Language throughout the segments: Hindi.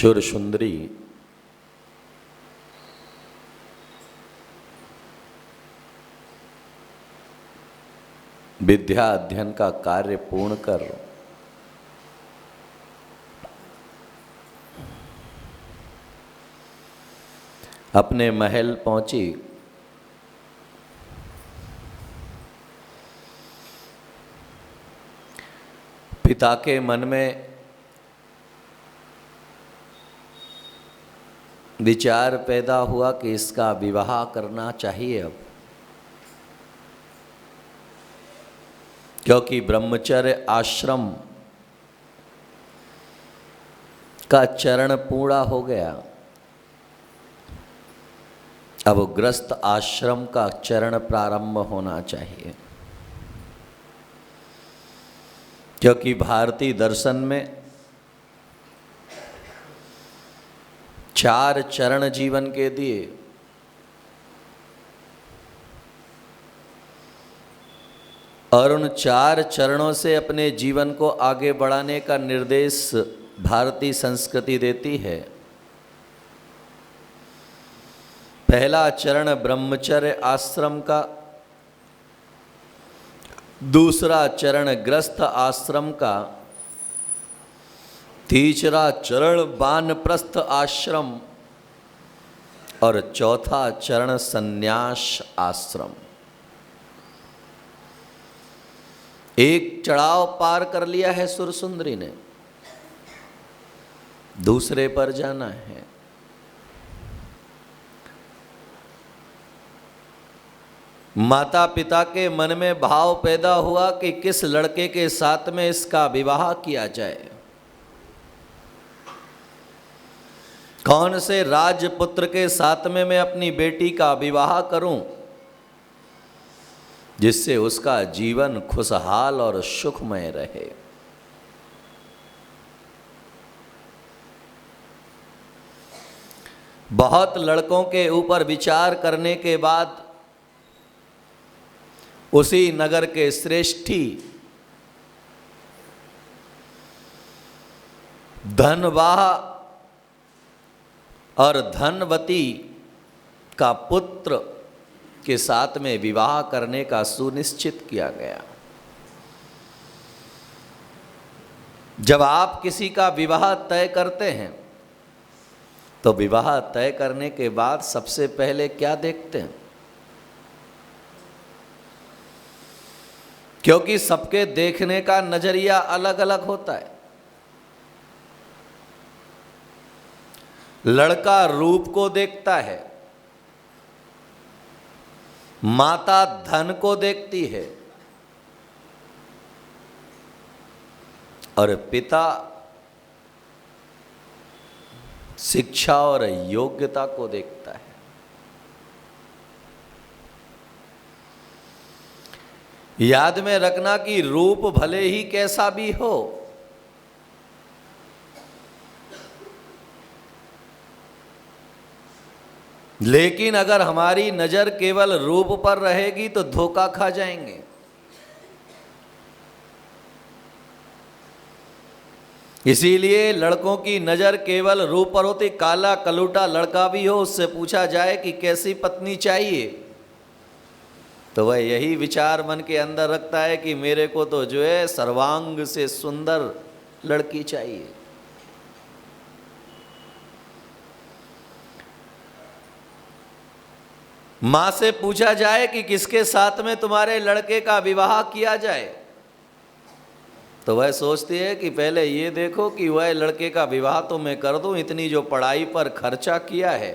शूरसुंदरी विद्या अध्ययन का कार्य पूर्ण कर अपने महल पहुंची। पिता के मन में विचार पैदा हुआ कि इसका विवाह करना चाहिए अब, क्योंकि ब्रह्मचर्य आश्रम का चरण पूरा हो गया। अब गृहस्थ आश्रम का चरण प्रारंभ होना चाहिए, क्योंकि भारतीय दर्शन में 4 चरण जीवन के दिए। और उन 4 चरणों से अपने जीवन को आगे बढ़ाने का निर्देश भारतीय संस्कृति देती है। पहला चरण ब्रह्मचर्य आश्रम का, दूसरा चरण गृहस्थ आश्रम का, तीसरा चरण वानप्रस्थ आश्रम और चौथा चरण संन्यास आश्रम। एक चढ़ाव पार कर लिया है शूरसुंदरी ने, दूसरे पर जाना है। माता पिता के मन में भाव पैदा हुआ कि किस लड़के के साथ में इसका विवाह किया जाए, कौन से राजपुत्र के साथ में मैं अपनी बेटी का विवाह करूं, जिससे उसका जीवन खुशहाल और सुखमय रहे। बहुत लड़कों के ऊपर विचार करने के बाद उसी नगर के श्रेष्ठी धनवाह और धनवती का पुत्र के साथ में विवाह करने का सुनिश्चित किया गया। जब आप किसी का विवाह तय करते हैं तो विवाह तय करने के बाद सबसे पहले क्या देखते हैं? क्योंकि सबके देखने का नजरिया अलग अलग होता है। लड़का रूप को देखता है, माता धन को देखती है और पिता शिक्षा और योग्यता को देखता है। याद में रखना कि रूप भले ही कैसा भी हो, लेकिन अगर हमारी नजर केवल रूप पर रहेगी तो धोखा खा जाएंगे। इसीलिए लड़कों की नजर केवल रूप पर होती। काला कलूटा लड़का भी हो, उससे पूछा जाए कि कैसी पत्नी चाहिए, तो वह यही विचार मन के अंदर रखता है कि मेरे को तो जो है सर्वांग से सुंदर लड़की चाहिए। मां से पूछा जाए कि किसके साथ में तुम्हारे लड़के का विवाह किया जाए, तो वह सोचती है कि पहले ये देखो कि वह लड़के का विवाह तो मैं कर दूं, इतनी जो पढ़ाई पर खर्चा किया है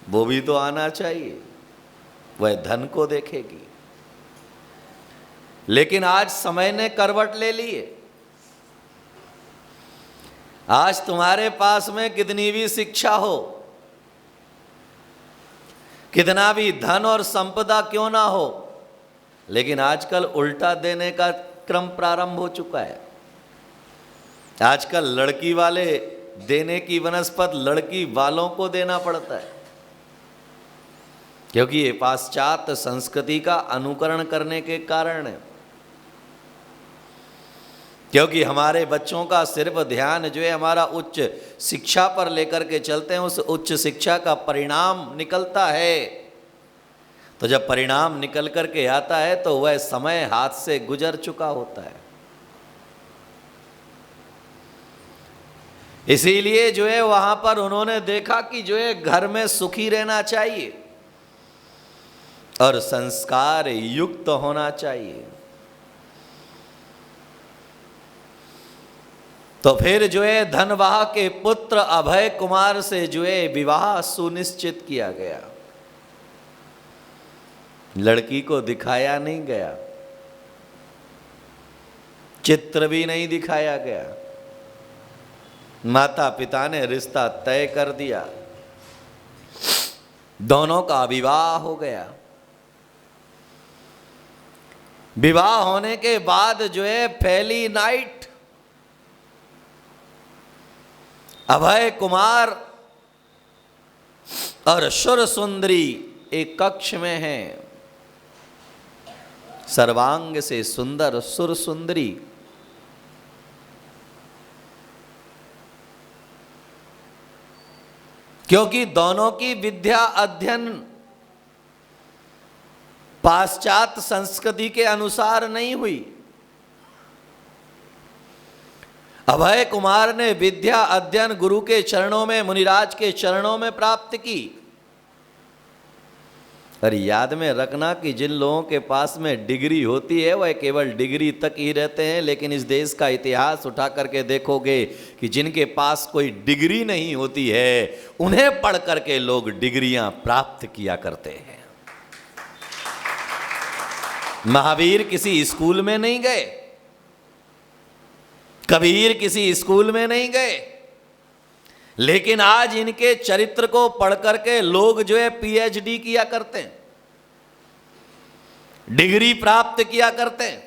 वो भी तो आना चाहिए। वह धन को देखेगी। लेकिन आज समय ने करवट ले लिए। आज तुम्हारे पास में कितनी भी शिक्षा हो, कितना भी धन और संपदा क्यों ना हो, लेकिन आजकल उल्टा देने का क्रम प्रारंभ हो चुका है। आजकल लड़की वाले देने की वनस्पत लड़की वालों को देना पड़ता है, क्योंकि ये पाश्चात्य संस्कृति का अनुकरण करने के कारण है। क्योंकि हमारे बच्चों का सिर्फ ध्यान जो है हमारा उच्च शिक्षा पर लेकर के चलते हैं, उस उच्च शिक्षा का परिणाम निकलता है। तो जब परिणाम निकल कर के आता है तो वह समय हाथ से गुजर चुका होता है। इसीलिए जो है वहां पर उन्होंने देखा कि जो है घर में सुखी रहना चाहिए और संस्कार युक्त होना चाहिए। तो फिर जो है धनवाह के पुत्र अभय कुमार से जो है विवाह सुनिश्चित किया गया। लड़की को दिखाया नहीं गया, चित्र भी नहीं दिखाया गया, माता पिता ने रिश्ता तय कर दिया, दोनों का विवाह हो गया। विवाह होने के बाद जो है पहली नाइट अभय कुमार और सुर सुंदरी एक कक्ष में हैं। सर्वांग से सुंदर सुर सुंदरी, क्योंकि दोनों की विद्या अध्ययन पाश्चात्य संस्कृति के अनुसार नहीं हुई। अभय कुमार ने विद्या अध्ययन गुरु के चरणों में, मुनिराज के चरणों में प्राप्त की। और याद में रखना कि जिन लोगों के पास में डिग्री होती है वह केवल डिग्री तक ही रहते हैं, लेकिन इस देश का इतिहास उठा करके देखोगे कि जिनके पास कोई डिग्री नहीं होती है उन्हें पढ़ करके लोग डिग्रियां प्राप्त किया करते हैं। महावीर किसी स्कूल में नहीं गए, कबीर किसी स्कूल में नहीं गए, लेकिन आज इनके चरित्र को पढ़ करके लोग जो है पीएचडी किया करते हैं, डिग्री प्राप्त किया करते हैं।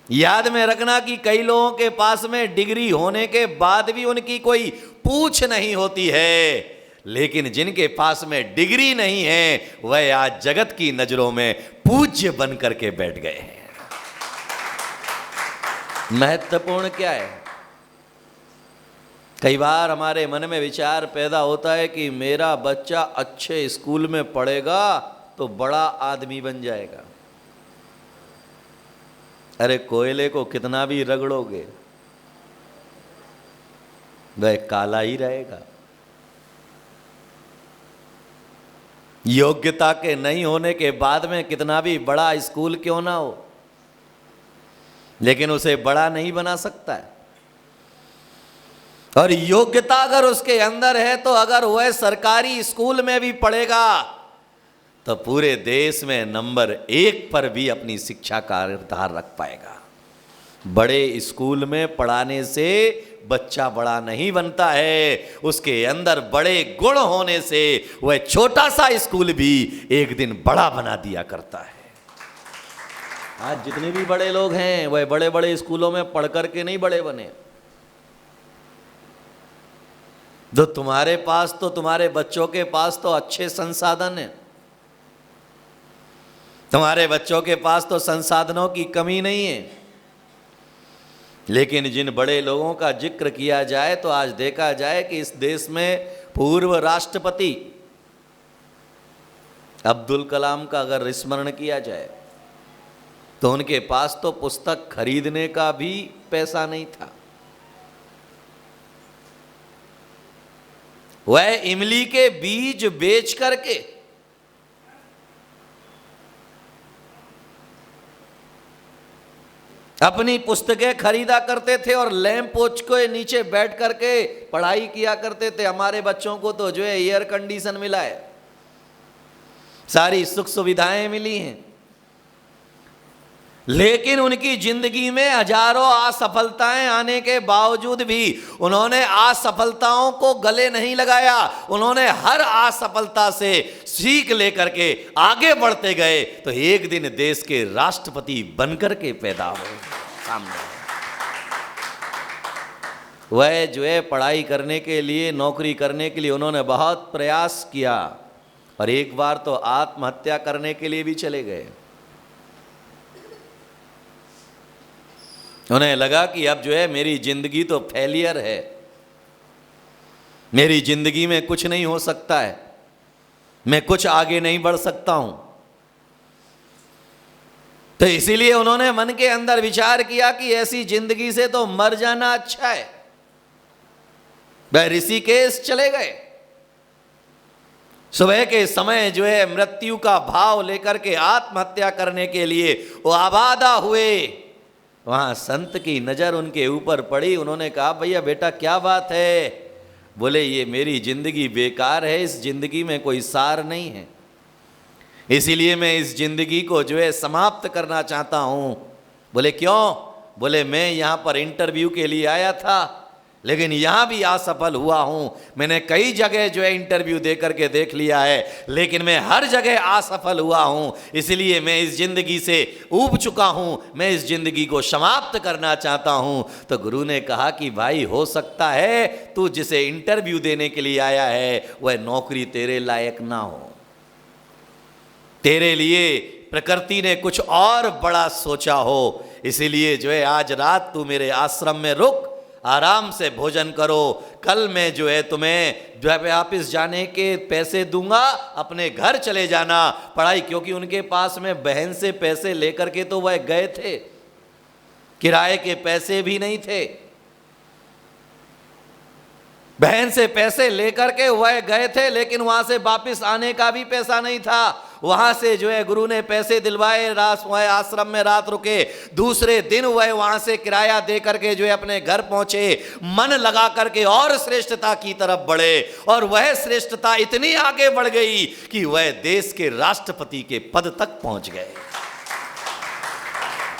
याद में रखना कि कई लोगों के पास में डिग्री होने के बाद भी उनकी कोई पूछ नहीं होती है, लेकिन जिनके पास में डिग्री नहीं है वह आज जगत की नजरों में पूज्य बन करके बैठ गए हैं। महत्वपूर्ण क्या है? कई बार हमारे मन में विचार पैदा होता है कि मेरा बच्चा अच्छे स्कूल में पढ़ेगा तो बड़ा आदमी बन जाएगा। अरे कोयले को कितना भी रगड़ोगे वह काला ही रहेगा। योग्यता के नहीं होने के बाद में कितना भी बड़ा स्कूल क्यों ना हो, लेकिन उसे बड़ा नहीं बना सकता है। और योग्यता अगर उसके अंदर है तो अगर वह सरकारी स्कूल में भी पढ़ेगा तो पूरे देश में नंबर 1 पर भी अपनी शिक्षा का अधिकार रख पाएगा। बड़े स्कूल में पढ़ाने से बच्चा बड़ा नहीं बनता है, उसके अंदर बड़े गुण होने से वह छोटा सा स्कूल भी एक दिन बड़ा बना दिया करता है। आज जितने भी बड़े लोग हैं वह बड़े बड़े स्कूलों में पढ़ करके नहीं बड़े बने। जो तुम्हारे पास तो, तुम्हारे बच्चों के पास तो अच्छे संसाधन हैं, तुम्हारे बच्चों के पास तो संसाधनों की कमी नहीं है, लेकिन जिन बड़े लोगों का जिक्र किया जाए तो आज देखा जाए कि इस देश में पूर्व राष्ट्रपति अब्दुल कलाम का अगर स्मरण किया जाए तो उनके पास तो पुस्तक खरीदने का भी पैसा नहीं था। वह इमली के बीज बेच करके अपनी पुस्तकें खरीदा करते थे और लैंप पोच के नीचे बैठ करके पढ़ाई किया करते थे। हमारे बच्चों को तो जो है एयर कंडीशन मिला है, सारी सुख सुविधाएं मिली हैं, लेकिन उनकी जिंदगी में हजारों असफलताएं आने के बावजूद भी उन्होंने असफलताओं को गले नहीं लगाया। उन्होंने हर असफलता से सीख लेकर के आगे बढ़ते गए तो एक दिन देश के राष्ट्रपति बनकर के पैदा हुए सामने। वह जो है पढ़ाई करने के लिए, नौकरी करने के लिए उन्होंने बहुत प्रयास किया और एक बार तो आत्महत्या करने के लिए भी चले गए। उन्हें लगा कि अब जो है मेरी जिंदगी तो फेलियर है, मेरी जिंदगी में कुछ नहीं हो सकता है, मैं कुछ आगे नहीं बढ़ सकता हूं। तो इसीलिए उन्होंने मन के अंदर विचार किया कि ऐसी जिंदगी से तो मर जाना अच्छा है। वह ऋषिकेश चले गए। सुबह के समय जो है मृत्यु का भाव लेकर के आत्महत्या करने के लिए वो आबादा हुए। वहां संत की नजर उनके ऊपर पड़ी। उन्होंने कहा, भैया बेटा क्या बात है? बोले, ये मेरी जिंदगी बेकार है, इस जिंदगी में कोई सार नहीं है, इसीलिए मैं इस जिंदगी को जो है समाप्त करना चाहता हूं। बोले क्यों? बोले मैं यहां पर इंटरव्यू के लिए आया था, लेकिन यहां भी असफल हुआ हूं। मैंने कई जगह जो है इंटरव्यू दे करके देख लिया है, लेकिन मैं हर जगह असफल हुआ हूं, इसलिए मैं इस जिंदगी से ऊब चुका हूं, मैं इस जिंदगी को समाप्त करना चाहता हूं। तो गुरु ने कहा कि भाई हो सकता है तू जिसे इंटरव्यू देने के लिए आया है वह नौकरी तेरे लायक ना हो, तेरे लिए प्रकृति ने कुछ और बड़ा सोचा हो। इसीलिए जो है आज रात तू मेरे आश्रम में रुक, आराम से भोजन करो, कल मैं जो है तुम्हें जो है वापिस जाने के पैसे दूंगा, अपने घर चले जाना पढ़ाई। क्योंकि उनके पास में बहन से पैसे लेकर के तो वह गए थे, किराए के पैसे भी नहीं थे। बहन से पैसे लेकर के वह गए थे, लेकिन वहां से वापिस आने का भी पैसा नहीं था। वहां से जो है गुरु ने पैसे दिलवाए, वह आश्रम में रात रुके, दूसरे दिन वह वहां से किराया दे करके जो है अपने घर पहुंचे, मन लगा करके और श्रेष्ठता की तरफ बढ़े। और वह श्रेष्ठता इतनी आगे बढ़ गई कि वह देश के राष्ट्रपति के पद तक पहुंच गए।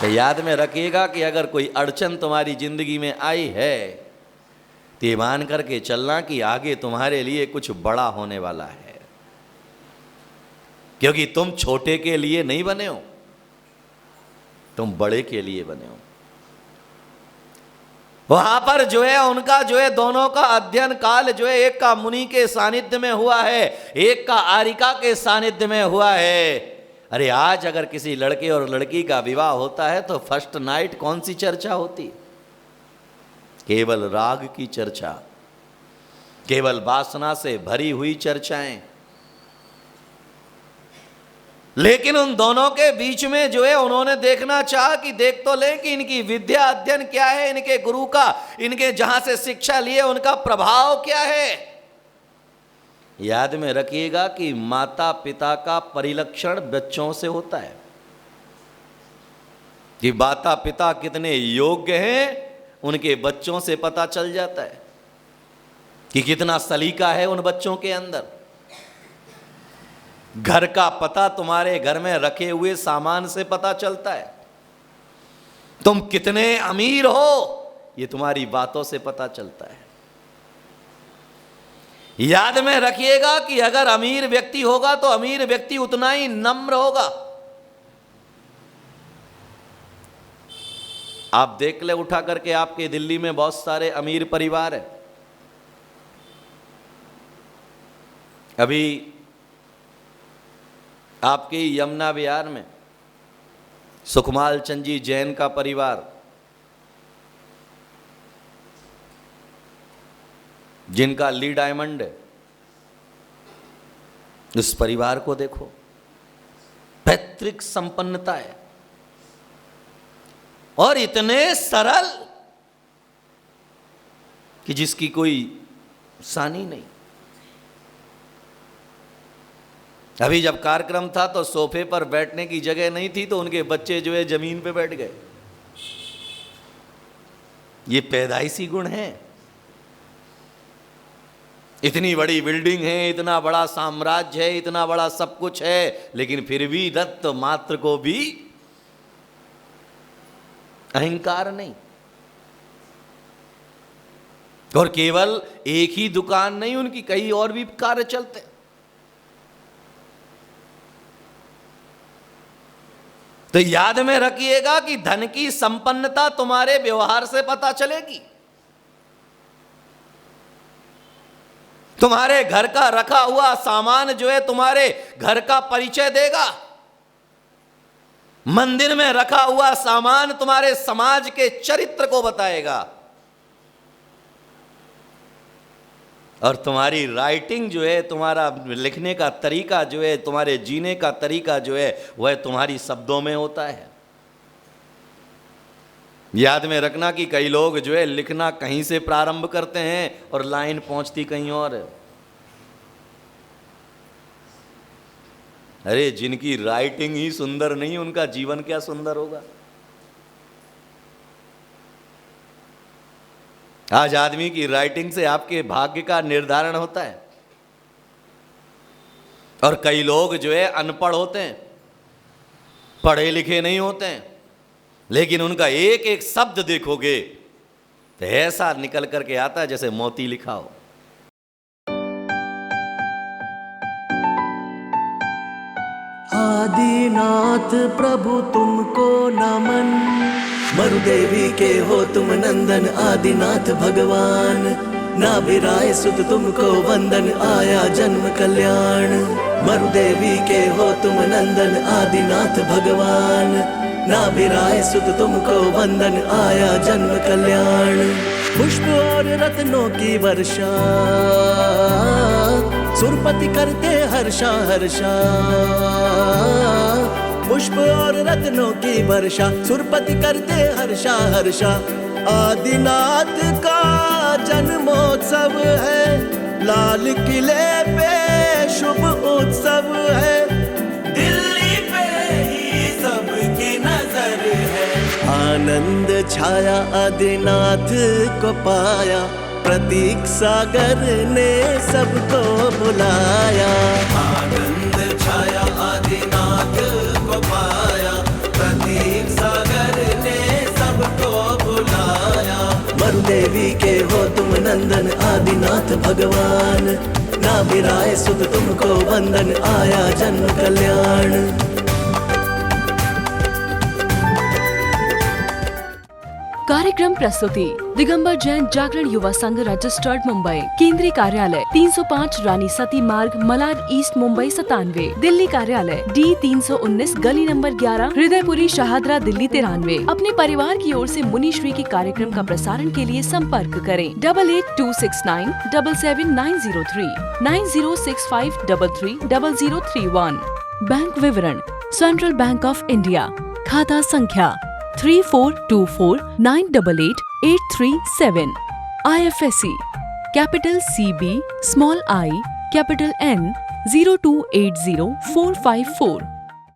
तो याद में रखिएगा कि अगर कोई अड़चन तुम्हारी जिंदगी में आई है तो ये मान करके चलना कि आगे तुम्हारे लिए कुछ बड़ा होने वाला है, क्योंकि तुम छोटे के लिए नहीं बने हो, तुम बड़े के लिए बने हो। वहां पर जो है उनका जो है दोनों का अध्ययन काल जो है एक का मुनि के सानिध्य में हुआ है, एक का आरिका के सानिध्य में हुआ है। अरे आज अगर किसी लड़के और लड़की का विवाह होता है तो फर्स्ट नाइट कौन सी चर्चा होती? केवल राग की चर्चा, केवल वासना से भरी हुई चर्चाएं। लेकिन उन दोनों के बीच में जो है उन्होंने देखना चाहा कि देख तो ले कि इनकी विद्या अध्ययन क्या है, इनके गुरु का, इनके जहां से शिक्षा लिए उनका प्रभाव क्या है। याद में रखिएगा कि माता पिता का परिलक्षण बच्चों से होता है, कि माता पिता कितने योग्य हैं उनके बच्चों से पता चल जाता है, कि कितना सलीका है उन बच्चों के अंदर। घर का पता तुम्हारे घर में रखे हुए सामान से पता चलता है। तुम कितने अमीर हो ये तुम्हारी बातों से पता चलता है। याद में रखिएगा कि अगर अमीर व्यक्ति होगा तो अमीर व्यक्ति उतना ही नम्र होगा। आप देख ले उठा करके, आपके दिल्ली में बहुत सारे अमीर परिवार हैं। अभी आपके यमुना विहार में सुखमाल चंद जी जैन का परिवार, जिनका ली डायमंड है, उस परिवार को देखो, पैतृक संपन्नता है और इतने सरल कि जिसकी कोई सानी नहीं। अभी जब कार्यक्रम था तो सोफे पर बैठने की जगह नहीं थी, तो उनके बच्चे जो है जमीन पे बैठ गए। ये पैदाइशी गुण है। इतनी बड़ी बिल्डिंग है, इतना बड़ा साम्राज्य है, इतना बड़ा सब कुछ है, लेकिन फिर भी दत्त मात्र को भी अहंकार नहीं। और केवल एक ही दुकान नहीं, उनकी कई और भी कार्य चलते। तो याद में रखिएगा कि धन की संपन्नता तुम्हारे व्यवहार से पता चलेगी। तुम्हारे घर का रखा हुआ सामान जो है तुम्हारे घर का परिचय देगा। मंदिर में रखा हुआ सामान तुम्हारे समाज के चरित्र को बताएगा, और तुम्हारी राइटिंग जो है, तुम्हारा लिखने का तरीका जो है, तुम्हारे जीने का तरीका जो है, वह तुम्हारी शब्दों में होता है। याद में रखना कि कई लोग जो है लिखना कहीं से प्रारंभ करते हैं और लाइन पहुंचती कहीं और है। अरे जिनकी राइटिंग ही सुंदर नहीं, उनका जीवन क्या सुंदर होगा। आज आदमी की राइटिंग से आपके भाग्य का निर्धारण होता है। और कई लोग जो है अनपढ़ होते हैं, पढ़े लिखे नहीं होते हैं, लेकिन उनका एक एक शब्द देखोगे तो ऐसा निकल करके आता है जैसे मोती लिखा हो। आदिनाथ प्रभु तुमको नमन, मरुदेवी के हो तुम नंदन आदिनाथ भगवान। नाभिराय सुत तुमको वंदन आया जन्म कल्याण। मरुदेवी के हो तुम नंदन आदिनाथ भगवान। नाभिराय सुत तुमको वंदन आया जन्म कल्याण। पुष्प और रत्नों की वर्षा सुरपति करते हर्षा हर्षा। पुष्प और रत्नों की वर्षा सुरपति करते हर्षा हर्षा। आदिनाथ का जन्मोत्सव है, लाल किले पे शुभ उत्सव है। दिल्ली पे ही सबकी नजर है। आनंद छाया आदिनाथ को पाया, प्रतीक सागर ने सबको बुलाया। आनंद छाया आदिनाथ को पाया, प्रतीक सागर ने सबको बुलाया। मरुदेवी के हो तुम नंदन आदिनाथ भगवान। नाभिराय सुत तुमको वंदन आया जन्म कल्याण। कार्यक्रम प्रस्तुति दिगंबर जैन जागरण युवा संघ रजिस्टर्ड मुंबई। केंद्रीय कार्यालय 305 रानी सती मार्ग, मलाड ईस्ट, मुंबई 97। दिल्ली कार्यालय D 319 गली नंबर 11, हृदयपुरी, शाहदरा, दिल्ली 93। अपने परिवार की ओर से मुनिश्री के कार्यक्रम का प्रसारण के लिए संपर्क करें 882697 77903 9065330031। बैंक विवरण सेंट्रल बैंक ऑफ इंडिया, खाता संख्या 3424988837। IFSC capital CB small I capital N 0280454।